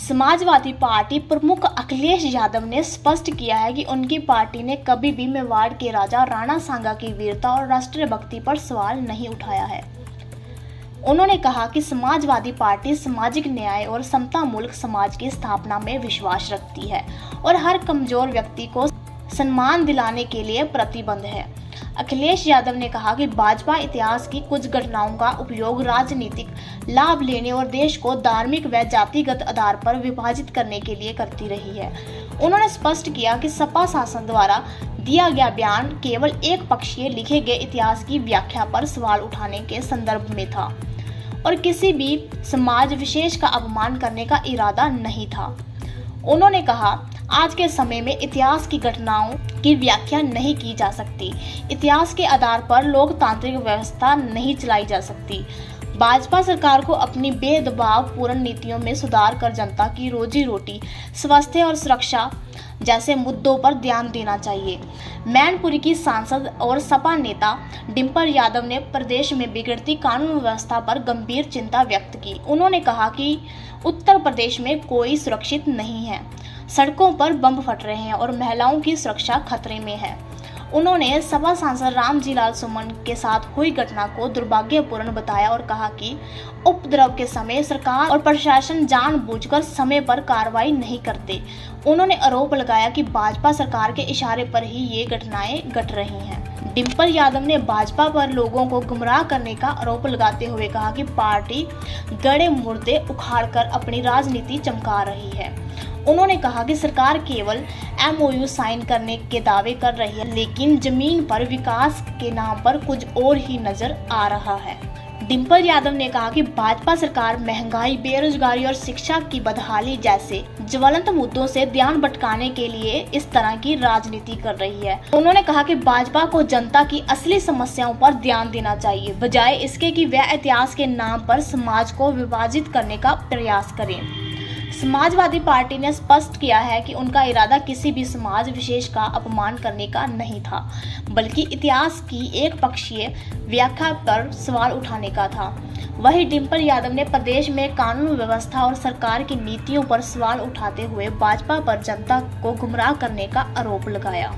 Samajwadi party प्रमुख अखिलेश यादव ने स्पष्ट किया है कि उनकी पार्टी ने कभी भी मेवाड़ के राजा राणा सांगा की वीरता और राष्ट्रीय भक्ति पर सवाल नहीं उठाया है। उन्होंने कहा कि समाजवादी पार्टी सामाजिक न्याय और समता मूलक समाज की स्थापना में विश्वास रखती है और हर कमजोर व्यक्ति को सम्मान दिलाने के लिए प्रतिबद्ध है। अखिलेश यादव ने कहा कि भाजपा इतिहास की कुछ घटनाओं का उपयोग राजनीतिक लाभ लेने और देश को धार्मिक व जातिगत आधार पर विभाजित करने के लिए करती रही है। उन्होंने स्पष्ट किया कि सपा शासन द्वारा दिया गया बयान केवल एक पक्षीय लिखे गए इतिहास की व्याख्या पर सवाल उठाने के संदर्भ में था और किसी भी समाज विशेष का अपमान करने का इरादा नहीं था। उन्होंने कहा, आज के समय में इतिहास की घटनाओं की व्याख्या नहीं की जा सकती। इतिहास के आधार पर लोकतांत्रिक व्यवस्था नहीं चलाई जा सकती। भाजपा सरकार को अपनी भेदभाव पूर्ण नीतियों में सुधार कर जनता की रोजी रोटी, स्वास्थ्य और सुरक्षा जैसे मुद्दों पर ध्यान देना चाहिए। मैनपुरी की सांसद और सपा नेता डिम्पल यादव ने प्रदेश में बिगड़ती कानून व्यवस्था पर गंभीर चिंता व्यक्त की। उन्होंने कहा कि उत्तर प्रदेश में कोई सुरक्षित नहीं है, सड़कों पर बम फट रहे हैं और महिलाओं की सुरक्षा खतरे में है। उन्होंने सपा सांसद रामजी लाल सुमन के साथ हुई घटना को दुर्भाग्यपूर्ण बताया और कहा कि उपद्रव के समय सरकार और प्रशासन जानबूझकर समय पर कार्रवाई नहीं करते। उन्होंने आरोप लगाया कि भाजपा सरकार के इशारे पर ही ये घटनाएं घट रही हैं। डिम्पल यादव ने भाजपा पर लोगों को गुमराह करने का आरोप लगाते हुए कहा कि पार्टी गड़े मुर्दे उखाड़कर अपनी राजनीति चमका रही है। उन्होंने कहा कि सरकार केवल MOU साइन करने के दावे कर रही है, लेकिन जमीन पर विकास के नाम पर कुछ और ही नजर आ रहा है। डिम्पल यादव ने कहा कि भाजपा सरकार महंगाई, बेरोजगारी और शिक्षा की बदहाली जैसे ज्वलंत मुद्दों से ध्यान भटकाने के लिए इस तरह की राजनीति कर रही है। उन्होंने कहा कि भाजपा को जनता की असली समस्याओं पर ध्यान देना चाहिए, बजाय इसके कि वह इतिहास के नाम पर समाज को विभाजित करने का प्रयास करें। समाजवादी पार्टी ने स्पष्ट किया है कि उनका इरादा किसी भी समाज विशेष का अपमान करने का नहीं था, बल्कि इतिहास की एक पक्षीय व्याख्या पर सवाल उठाने का था। वहीं डिम्पल यादव ने प्रदेश में कानून व्यवस्था और सरकार की नीतियों पर सवाल उठाते हुए भाजपा पर जनता को गुमराह करने का आरोप लगाया।